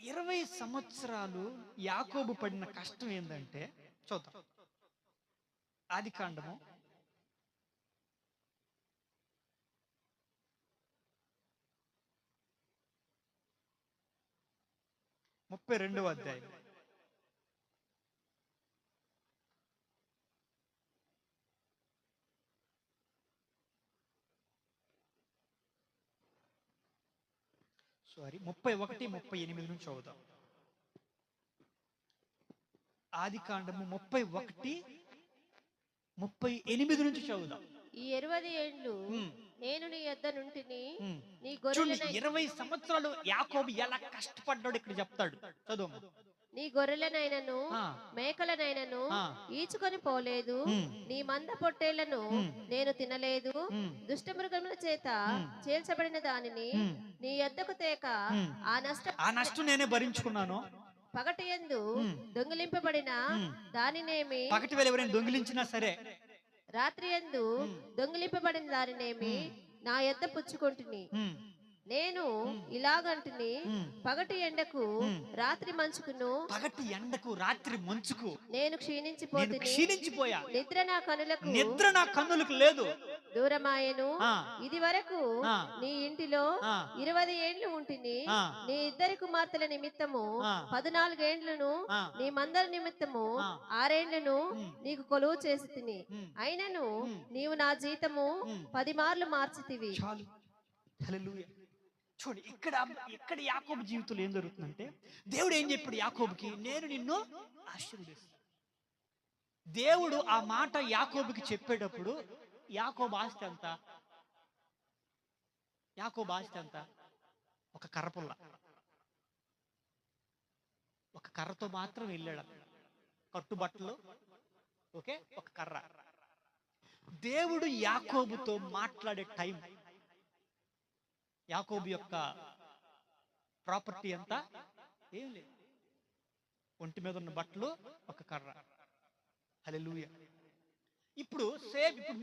20 సంవత్సరాలు యాకోబు పడిన కష్టం ఏంటంటే చూద్దాం. ఆది కాండము 32వ అధ్యాయం. సారీ, 31, 38 నుంచి చదువుదాం. ఆది కాండము 31, 38 నుంచి చదువుదాం. ఈ 20 ఏండ్లు నేను నీ యొద్ద నుంటిని, నీ చూడండి, గొర్రెల 20 సంవత్సరాలు యాకోబు ఎలా కష్టపడ్డాడు ఇక్కడ చెప్తాడు. చదువు. నీ గొర్రెలనైనను ఆ. మేకలనైనను ఆ. ఈచుకొని పోలేదు, నీ మంద పొట్టేళ్లను నేను తినలేదు, దుష్టమృగముల చేత చేల్చబడిన దానిని నీ యొద్దకు తేక ఆ నష్టం నేనే భరించుకున్నాను. పగటి యందు దొంగిలింపబడిన దానినేమి, పగటి వేళ ఎవరైనా దొంగిలించినా సరే, రాత్రి యందు దొంగిలింపబడిన దానినేమి నా యొద్ద పుచ్చుకొంటిని. నేను ఇలాగంటిని, పగటి ఎండకు రాత్రి మంచుకును, పగటి ఎండకు రాత్రి మంచుకు నేను క్షీణించిపోయా. నిద్ర నా కన్నులకు లేదు. దూరమాయను. ఆ. ఇది వరకు ఆ. నీ ఇంటిలో 20 ఏండ్లు ఉంటిని. ఆ. నీ ఇద్దరి కుమార్తెల నిమిత్తము 14 ఏండ్లను, నీ మందల నిమిత్తము 6 ఏండ్లను నీకు కొలువు చేసి తిని, అయినను నీవు నా జీతము 10 మార్లు మార్చితివి. చాలు. హల్లెలూయా. చూడు, ఇక్కడ యాకోబు జీవితంలో ఏం జరుగుతుందంటే, దేవుడు ఏం చెప్పాడు యాకోబుకి? నేను నిన్ను ఆశీర్వదిస్తాను. దేవుడు ఆ మాట యాకోబుకి చెప్పేటప్పుడు యాకోబు ఆస్తి ఎంత? యాకోబు ఆస్తి ఎంత? ఒక కర్రపుల్ల. ఒక కర్రతో మాత్రం వెళ్ళాడు. కట్టుబట్టలు, ఓకే, ఒక కర్ర. దేవుడు యాకోబుతో మాట్లాడే టైం, యాకోబు యొక్క ప్రాపర్టీ ఎంత? ఏం లేదు. ఒంటి మీద ఉన్న బట్టలు, ఒక కర్ర. హల్లెలూయా. ఇప్పుడు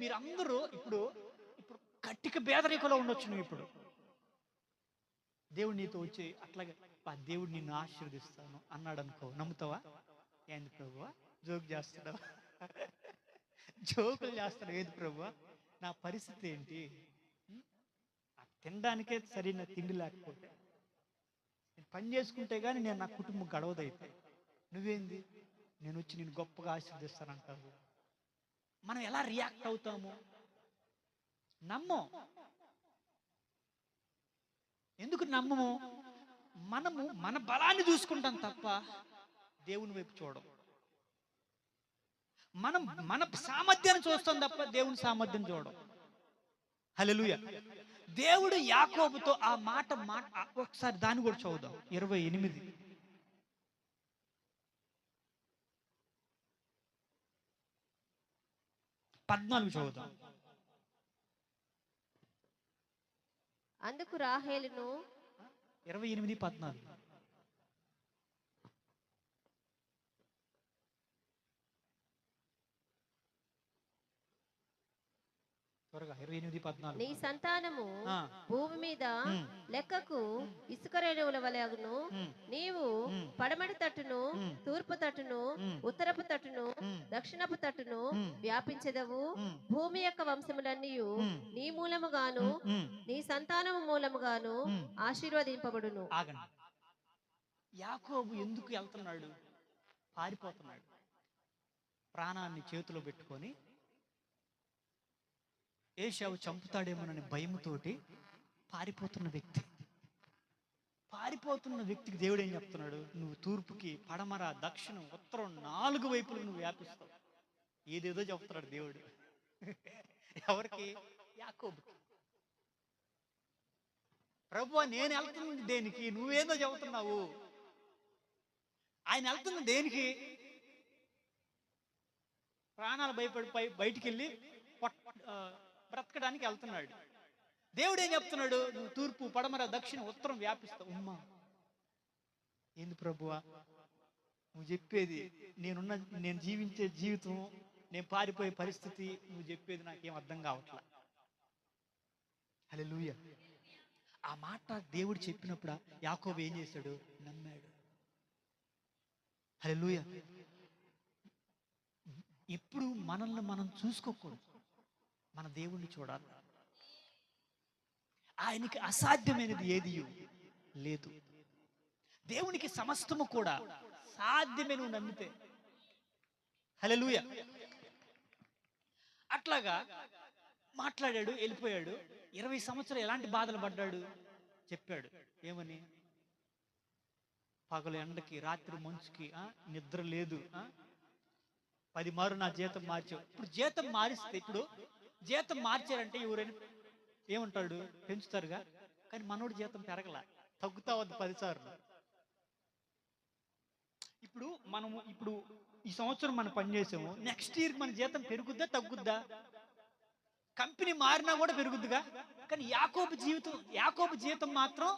మీరు అందరూ ఇప్పుడు కట్టిక పేదరికలో ఉండొచ్చు. నువ్వు ఇప్పుడు దేవుడు నీతో వచ్చి అట్లాగే దేవుడు నిన్ను ఆశీర్వదిస్తాను అన్నాడు అనుకో, నమ్ముతావా? ఏంది ప్రభువా జోక్ చేస్తాడా? జోకులు చేస్తాడు. ఏది ప్రభువా, నా పరిస్థితి ఏంటి? తినడానికే సరైన తిండి లేకపోతే, నేను పని చేసుకుంటే కానీ నేను నా కుటుంబం గడవదైతే, నువ్వేంది నేను వచ్చి నేను గొప్పగా ఆశీర్దిస్తానంటావు? మనం ఎలా రియాక్ట్ అవుతాము? నమ్మం. ఎందుకు నమ్మము? మనము మన బలాన్ని చూసుకుంటాం తప్ప దేవుని వైపు చూడం. మనం మన సామర్థ్యాన్ని చూస్తాం తప్ప దేవుని సామర్థ్యం చూడం. హల్లెలూయా. దేవుడు యాకోబుతో ఆ మాట ఒకసారి దాన్ని కూడా చదువుదాం. 28, 14 చదువుదాం. అందుకు రాహేలును 28, 14. త్వరగా 28, 14. నీ సంతానము భూమి మీద లెక్కకు ఇసుక రేణువుల వలె అగును. నీవు పడమటి తట్టును, తూర్పు తట్టును, ఉత్తరపు తట్టును, దక్షిణపు తట్టును వ్యాపించెదవు. భూమి యొక్క వంశములన్నీ నీ మూలముగాను నీ సంతానము మూలముగాను ఆశీర్వదింపబడును. ఆగండి. యాకోబు ఎందుకు వెళ్తున్నాడు? పారిపోతున్నాడు. ప్రాణాన్ని చేతిలో పెట్టుకొని ఏశావు చంపుతాడేమోనని భయముతోటి పారిపోతున్న వ్యక్తికి దేవుడు ఏం చెప్తున్నాడు? నువ్వు తూర్పుకి, పడమర, దక్షిణం, ఉత్తరం 4 వైపులకు నువ్వు వ్యాపిస్తావు. ఏదేదో చెప్తున్నాడు దేవుడు. ఎవరికి? యాకోబుకి. ప్రభువా, నేను వెళ్తున్నది దేనికి? నువ్వేదో చెబుతున్నావు. ఆయన వెళ్తున్నది దేనికి? ప్రాణాలు భయపడి బయటికి వెళ్ళి బ్రతకడానికి వెళ్తున్నాడు. దేవుడు ఏం చెప్తున్నాడు? నువ్వు తూర్పు, పడమర, దక్షిణ, ఉత్తరం వ్యాపిస్తావు. ఉమ్మా, ఏంది ప్రభువా నువ్వు చెప్పేది? నేను జీవించే జీవితం, నేను పారిపోయే పరిస్థితి, నువ్వు చెప్పేది నాకేం అర్థం కావట్లా. హల్లెలూయా. ఆ మాట దేవుడు చెప్పినప్పుడు యాకోబు ఏం చేశాడు? నమ్మాడు. హల్లెలూయా. ఎప్పుడు మనల్ని మనం చూసుకోకూడదు, మన దేవుణ్ణి చూడాలి. ఆయనకి అసాధ్యమైనది ఏది లేదు. దేవునికి సమస్తము కూడా సాధ్యమే నువ్వు నమ్మితే. హల్లెలూయా. అట్లాగా మాట్లాడాడు, వెళ్ళిపోయాడు. 20 సంవత్సరాలు ఎలాంటి బాధలు పడ్డాడు చెప్పాడు. ఏమని? పగలు ఎండకి, రాత్రి మంచుకి, నిద్ర లేదు, 10 మారు నా జీతం మార్చావు. ఇప్పుడు జీతం మారిస్తే, ఇప్పుడు జీతం మార్చారంటే ఎవరైనా ఏమంటాడు? పెంచుతారుగా. కానీ మనోడు జీతం పెరగల, తగ్గుతా వద్దు 10 సార్లు. ఇప్పుడు మనము ఈ సంవత్సరం మనం పనిచేసాము, నెక్స్ట్ ఇయర్ మన జీతం పెరుగుద్దా తగ్గుద్దా? కంపెనీ మారినా కూడా పెరుగుద్దిగా. కానీ యాకోబు జీతం మాత్రం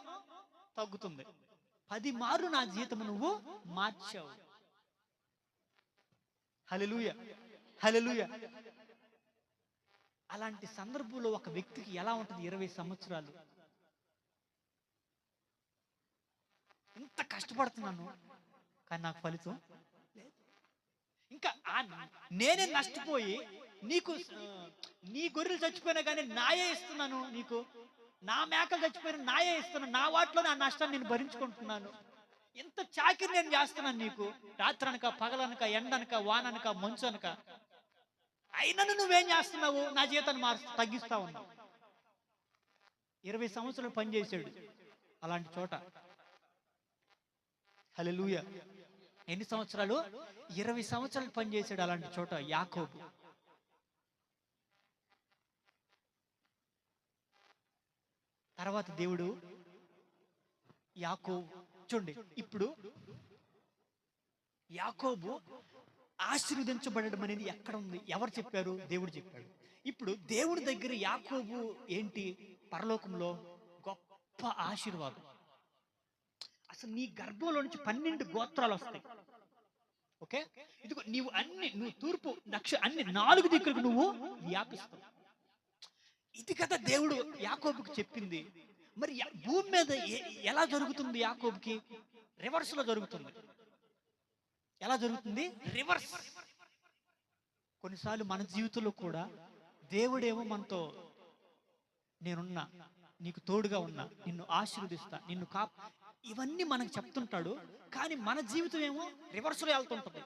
తగ్గుతుంది. 10 మార్లు నా జీతం నువ్వు మార్చావు. హల్లెలూయా, హల్లెలూయా. అలాంటి సందర్భంలో ఒక వ్యక్తికి ఎలా ఉంటుంది? 20 సంవత్సరాలు ఇంత కష్టపడుతున్నాను, కానీ నాకు ఫలితం లేదు. ఇంకా నేనే నష్టపోయి నీ గొర్రెలు చచ్చిపోయినా కానీ నాయే ఇస్తున్నాను నీకు, నా మేకలు చచ్చిపోయినా నాయే ఇస్తున్నాను, నా వాటిలో నా నష్టాన్ని నేను భరించుకుంటున్నాను. ఎంత చాకిరి నేను చేస్తున్నాను నీకు, రాత్రనక పగలనక ఎండనక వాననక మంచు అనక. అయినను నువ్వేం చేస్తున్నావు? నా జీతాన్ని తగ్గిస్తా ఉన్నావు. 20 సంవత్సరాలు పనిచేశాడు అలాంటి చోట. హల్లెలూయా. ఎన్ని సంవత్సరాలు? 20 సంవత్సరాలు పనిచేశాడు అలాంటి చోట యాకోబు. తర్వాత దేవుడు యాకోబు చూడండి, ఇప్పుడు యాకోబు ఆశీర్వదించబడడం అనేది ఎక్కడ ఉంది? ఎవరు చెప్పారు? దేవుడు చెప్పాడు. ఇప్పుడు దేవుడి దగ్గర యాకోబు ఏంటి? పరలోకంలో గొప్ప ఆశీర్వాదం. అసలు నీ గర్భంలో నుంచి 12 గోత్రాలు వస్తాయి. ఓకే, ఇదిగో నువ్వు తూర్పు అన్ని 4 దిక్కులకు నువ్వు వ్యాపిస్తావు. ఇది కదా దేవుడు యాకోబుకి చెప్పింది. మరి భూమి మీద ఎలా జరుగుతుంది? యాకోబుకి రివర్స్ లో జరుగుతుంది. ఎలా జరుగుతుంది? రివర్స్. కొన్నిసార్లు మన జీవితంలో కూడా దేవుడేమో మనతో, నేనున్నా, నీకు తోడుగా ఉన్నా, నిన్ను ఆశీర్వదిస్తా, నిన్ను ఇవన్నీ మనకు చెప్తుంటాడు. కానీ మన జీవితం ఏమో రివర్స్ లో వెళ్తుంటది.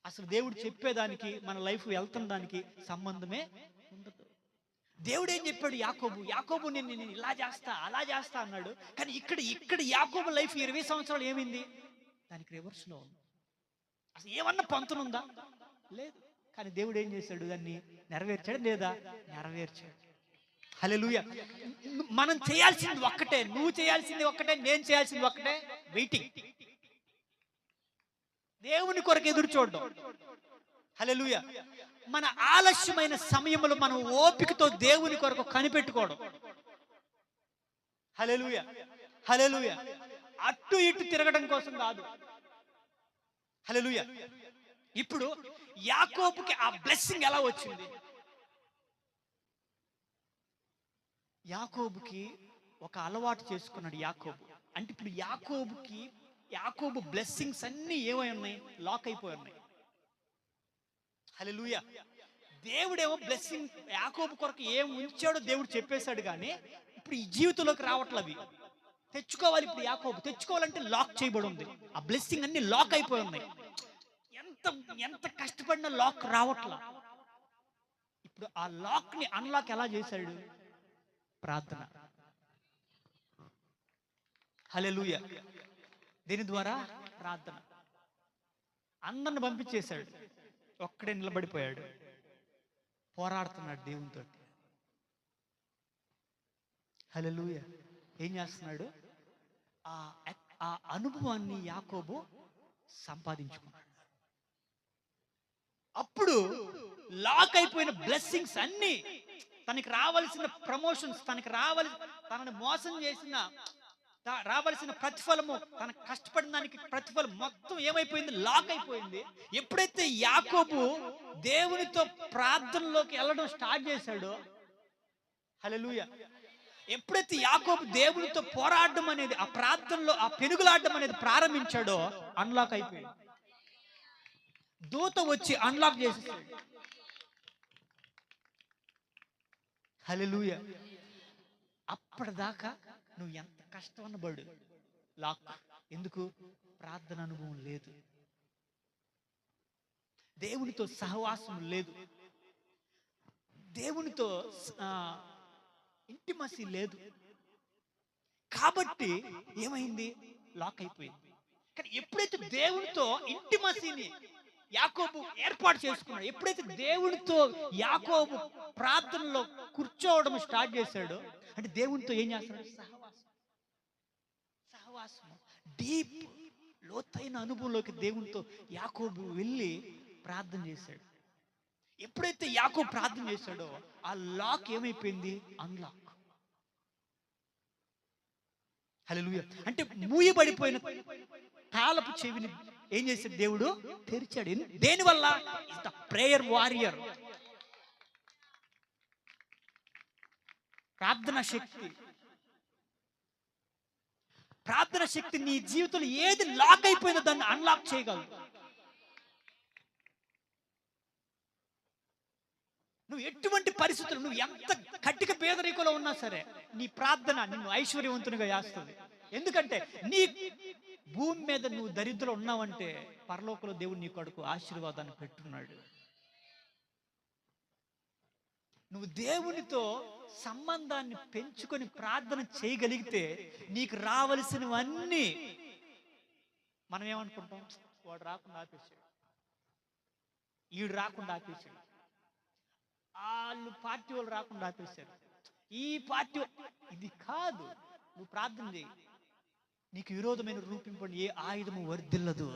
అసలు దేవుడు చెప్పేదానికి మన లైఫ్ వెళ్తున్న దానికి సంబంధమే ఉండదు. దేవుడు ఏం చెప్పాడు? యాకోబు నేను ఇలా చేస్తా అలా చేస్తా అన్నాడు. కానీ ఇక్కడ యాకోబు లైఫ్ 20 సంవత్సరాలు ఏమైంది? దానికి రివర్స్ లో ఉంది. అసలు ఏమన్నా పంతునుందా? లేదు. కానీ దేవుడు ఏం చేశాడు? దాన్ని నెరవేర్చాడు లేదా? నెరవేర్చాడు. హల్లెలూయా. మనం చేయాల్సింది ఒక్కటే, నువ్వు చేయాల్సింది ఒక్కటే, నేను చేయాల్సింది ఒక్కటే, వెయిటింగ్. దేవుని కొరకు ఎదురు చూడడం. హల్లెలూయా. మన ఆలస్యమైన సమయంలో మనం ఓపికతో దేవుని కొరకు కనిపెట్టుకోవడం. హల్లెలూయా, హల్లెలూయా. అటు ఇటు తిరగడం కోసం కాదు. హల్లెలూయా. ఇప్పుడు యాకోబుకి ఆ బ్లెస్సింగ్ ఎలా వచ్చింది? యాకోబుకి ఒక అలవాటు చేసుకున్నాడు యాకోబు. అంటే ఇప్పుడు యాకోబు బ్లెస్సింగ్స్ అన్ని ఏమై ఉన్నాయి? లాక్ అయిపోయి ఉన్నాయి. హల్లెలూయా. దేవుడేమో బ్లెస్సింగ్ యాకోబు కొరకు ఏం ఉంచాడో దేవుడు చెప్పేశాడు. కానీ ఇప్పుడు ఈ జీవితంలోకి రావట్లవి తెచ్చుకోవాలి. ఇప్పుడు యాకోబు తెచ్చుకోవాలంటే లాక్ చేయబడి ఉంది. ఆ బ్లెస్సింగ్ అన్ని లాక్ అయిపోయి ఉన్నాయి. ఎంత కష్టపడినా లాక్ రావట్లా. ఇప్పుడు ఆ లాక్ ని అన్లాక్ ఎలా చేశాడు? ప్రార్థన. హల్లెలూయా. దీని ద్వారా ప్రార్థన. అందరిని పంపించేశాడు, ఒక్కడే నిలబడిపోయాడు, పోరాడుతున్నాడు దేవునితో. హల్లెలూయా. ఏం చేస్తున్నాడు? ఆ అనుభవాన్ని యాకోబు సంపాదించుకున్నాడు. అప్పుడు లాక్ అయిపోయిన బ్లెస్సింగ్స్ అన్ని, తనకి రావాల్సిన ప్రమోషన్స్, తనని మోసం చేసిన రావాల్సిన ప్రతిఫలము, తన కష్టపడిన దానికి ప్రతిఫలం మొత్తం ఏమైపోయింది? లాక్ అయిపోయింది. ఎప్పుడైతే యాకోబు దేవునితో ప్రార్థనలోకి వెళ్ళడం స్టార్ట్ చేశాడో, హల్లెలూయా, ఎప్పుడైతే యాకోబు దేవునితో పోరాడడం అనేది, ఆ ప్రార్థనలో ఆ పెనుగులాడడం అనేది ప్రారంభించాడో అన్లాక్ అయిపోయింది. దూత వచ్చి అన్లాక్ చేసేసాడు. హల్లెలూయా. అప్పటిదాకా నువ్వు ఎంత కష్టం పడు లాక్. ఎందుకు? ప్రార్థన అనుభవం లేదు, దేవునితో సహవాసం లేదు, దేవునితో ఇంటిమసీ లేదు. కాబట్టి ఏమైంది? లాక్ అయిపోయింది. కానీ ఎప్పుడైతే దేవునితో ఇంటిమసీని యాకోబు ఏర్పాటు చేసుకున్నాడు, ఎప్పుడైతే దేవునితో యాకోబు ప్రార్థనలో కూర్చోవడం స్టార్ట్ చేశాడో, అంటే దేవునితో ఏం చేస్తున్నాడు? సహవాసం, డీప్, లోతైన అనుభవంలోకి దేవునితో యాకోబు వెళ్ళి ప్రార్థన చేశాడు. ఎప్పుడైతే యాకోబు ప్రార్థన చేశాడో ఆ లాక్ ఏమైపోయింది? అన్లాక్. హల్లెలూయా. అంటే మూయబడిపోయిన తాళపు చెవిని ఏం చేశాడు? దేవుడు తెరిచాడు. దేనివల్ల? Is the prayer warrior. ప్రార్థన శక్తి. ప్రార్థన శక్తి నీ జీవితంలో ఏది లాక్ అయిపోయిందో దాన్ని అన్లాక్ చేయగలదు. నువ్వు ఎటువంటి పరిస్థితులు, నువ్వు ఎంత కట్టిక పేదరికలో ఉన్నా సరే, నీ ప్రార్థన నిన్ను ఐశ్వర్యవంతునిగా చేస్తుంది. ఎందుకంటే నీ భూమి మీద నువ్వు దరిద్రం ఉన్నావంటే పరలోకంలో దేవుడు నీ కొడుకు ఆశీర్వాదాన్ని పెట్టున్నాడు. నువ్వు దేవునితో సంబంధాన్ని పెంచుకొని ప్రార్థన చేయగలిగితే నీకు రావలసినవన్నీ, మనం ఏమనుకుంటాం? వాడు రాకుండా ఆపేశాడు, ఈడు రాకుండా ఆపేశాడు, వాళ్ళు పార్టీ వాళ్ళు రాకుండా ఆపేశారు, ఈ పార్టీ. ఇది కాదు. నువ్వు ప్రార్థన చేయి. నీకు విరోధమైన రూపింపడి ఏ ఆయుధము వర్ధిల్లదు.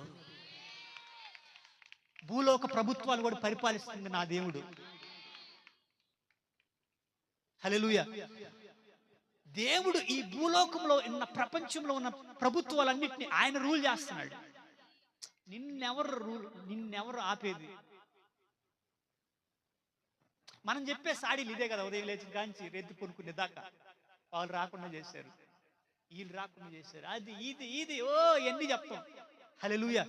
భూలోక ప్రభుత్వాలు కూడా పరిపాలిస్తుంది నా దేవుడు. హల్లెలూయా. దేవుడు ఈ భూలోకంలో ఉన్న, ప్రపంచంలో ఉన్న ప్రభుత్వాలన్నింటినీ ఆయన రూల్ చేస్తున్నాడు. నిన్నెవరు ఆపేది? మనం చెప్పే సాడీలు ఇదే కదా. ఉదయం లేచి కాంచి రెత్తి కొనుక్కునే దాకా వాళ్ళు రాకుండా చేశారు, వీళ్ళు రాకుండా చేశారు, అది ఇది ఇది ఎన్ని చెప్తాం. హల్లెలూయా.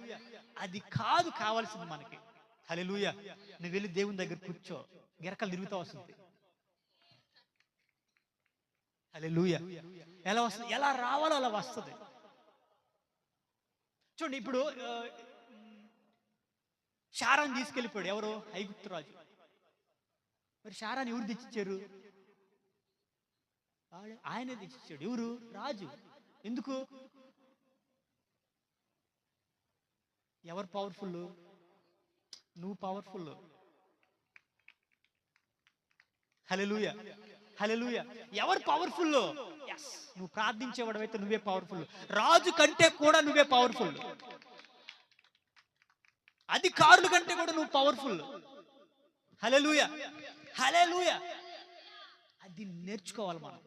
అది కాదు కావాల్సింది మనకి. హల్లెలూయా. నువ్వు వెళ్ళి దేవుని దగ్గర కూర్చో, గిరకలు తిరుగుతూ వస్తుంది. హల్లెలూయా. ఎలా వస్తుంది? ఎలా రావాలో అలా వస్తుంది. చూడండి, ఇప్పుడు శారాన్ని తీసుకెళ్ళిపోయాడు ఎవరు? ఐగుప్తు రాజు. మరి శారాన్ని ఎవరు తెచ్చిచ్చారు? ఆయనే తెచ్చిచ్చాడు. ఎవరు? రాజు. ఎందుకు? ఎవరు పవర్ఫుల్? నువ్వు పవర్ఫుల్. హల్లెలూయా. హల్లెలూయా. ఎవరు పవర్ఫుల్? నువ్వు ప్రార్థించేవాడవైతే నువ్వే పవర్ఫుల్. రాజు కంటే కూడా నువ్వే పవర్ఫుల్. అధికారుల కంటే కూడా నువ్వు పవర్ఫుల్. హల్లెలూయా. హల్లెలూయా. అది నేర్చుకోవాలి మనం.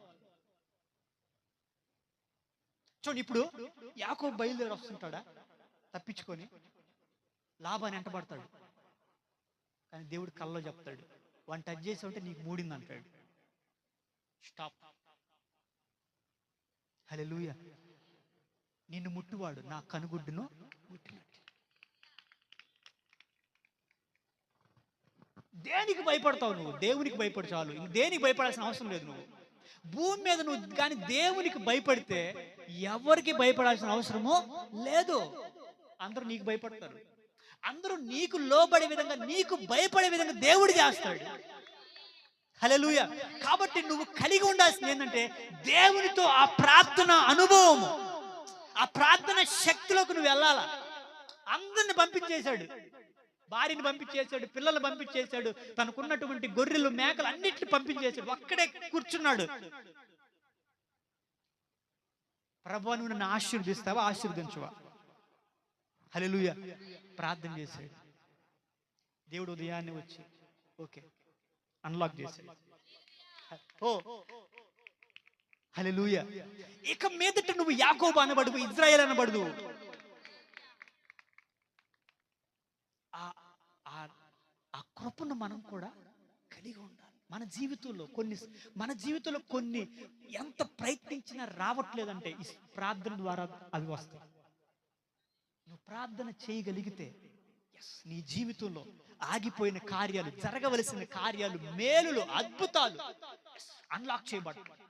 చూడండి, ఇప్పుడు యాకోబు బయలుదేరి వస్తుంటాడా తప్పించుకొని, లాభాన్ని వెంటబడతాడు. కానీ దేవుడు కల్లో చెప్తాడు, వాడిని టచ్ చేసి ఉంటే నీకు మూడింది అంటాడు. స్టాప్. హల్లెలూయా. నిన్ను ముట్టువాడు నా కనుగుడ్డును ముట్టినట్టు. దేనికి భయపడతావు నువ్వు? దేవునికి భయపడు చాలు. ఇంక దేనికి భయపడాల్సిన అవసరం లేదు. నువ్వు భూమి మీద నువ్వు కానీ దేవునికి భయపడితే ఎవరికి భయపడాల్సిన అవసరమో లేదు. అందరూ నీకు భయపడతారు. అందరూ నీకు లోబడే విధంగా, నీకు భయపడే విధంగా దేవుడు చేస్తాడు. హల్లెలూయా. కాబట్టి నువ్వు కలిగి ఉండాల్సింది ఏంటంటే దేవునితో ఆ ప్రార్థన అనుభవం, ఆ ప్రార్థన శక్తిలోకి నువ్వు వెళ్ళాలా. అందరిని పంపించేశాడు, భార్యని పంపించేశాడు, పిల్లలు పంపించేశాడు, తనకున్నటువంటి గొర్రెలు మేకలు అన్నిటిని పంపించేశాడు. ఒక్కడే కూర్చున్నాడు. ప్రభువా నువ్వు నన్ను ఆశీర్వదిస్తావా, ఆశీర్వదించవా? హల్లెలూయా. ప్రార్థన చేశాడు. దేవుడు ఉదయాన్నే వచ్చి ఓకే అన్లాక్ చేశాడు. హల్లెలూయా. ఇక మీదట నువ్వు యాకోబు అనబడు, ఇజ్రాయేల్ అనబడు. ఆ కృపను మనం కూడా కలిగి ఉండాలి. మన జీవితంలో కొన్ని ఎంత ప్రయత్నించినా రావట్లేదంటే ఈ ప్రార్థన ద్వారా అవి వస్తాయి. నువ్వు ప్రార్థన చేయగలిగితే నీ జీవితంలో ఆగిపోయిన కార్యాలు, జరగవలసిన కార్యాలు, మేలులు, అద్భుతాలు అన్లాక్ చేయబడతాయి.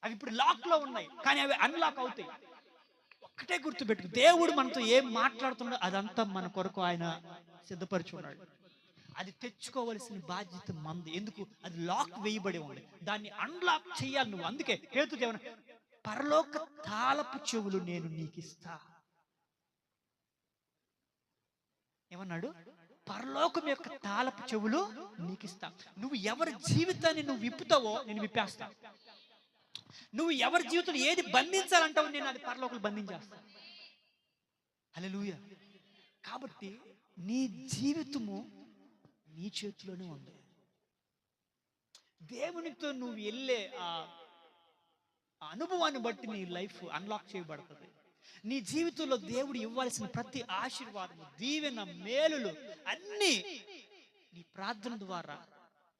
అవి ఇప్పుడు లాక్ లో ఉన్నాయి, కానీ అవి అన్లాక్ అవుతాయి. ఒక్కటే గుర్తుపెట్టుకు, దేవుడు మనతో ఏం మాట్లాడుతున్నాడో అదంతా మన కొరకు ఆయన సిద్ధపరచుకున్నాడు. అది తెచ్చుకోవలసిన బాధ్యత మంది. ఎందుకు? అది లాక్ వేయబడి ఉంది, దాన్ని అన్లాక్ చేయాలి నువ్వు. అందుకే హేతు ఏమన్నా, పరలోక తాళపు చెవులు నేను నీకు ఇస్తా ఏమన్నాడు? పరలోకం యొక్క తాళపు చెవులు నీకు ఇస్తా. నువ్వు ఎవరి జీవితాన్ని నువ్వు విప్పుతావో నేను విప్పేస్తా. నువ్వు ఎవరి జీవితంలో ఏది బంధించాలంటావో నేను అది పరలోకలు బంధించేస్తా. హల్లెలూయా. కాబట్టి నీ జీవితము నీ చేతిలోనే ఉంది. దేవునితో నువ్వు వెళ్ళే ఆ అనుభవాన్ని బట్టి నీ లైఫ్ అన్లాక్ చేయబడుతుంది. నీ జీవితంలో దేవుడు ఇవ్వాల్సిన ప్రతి ఆశీర్వాదము, దీవెన, మేలులు అన్నీ నీ ప్రార్థన ద్వారా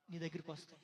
నీ దగ్గరికి వస్తాయి.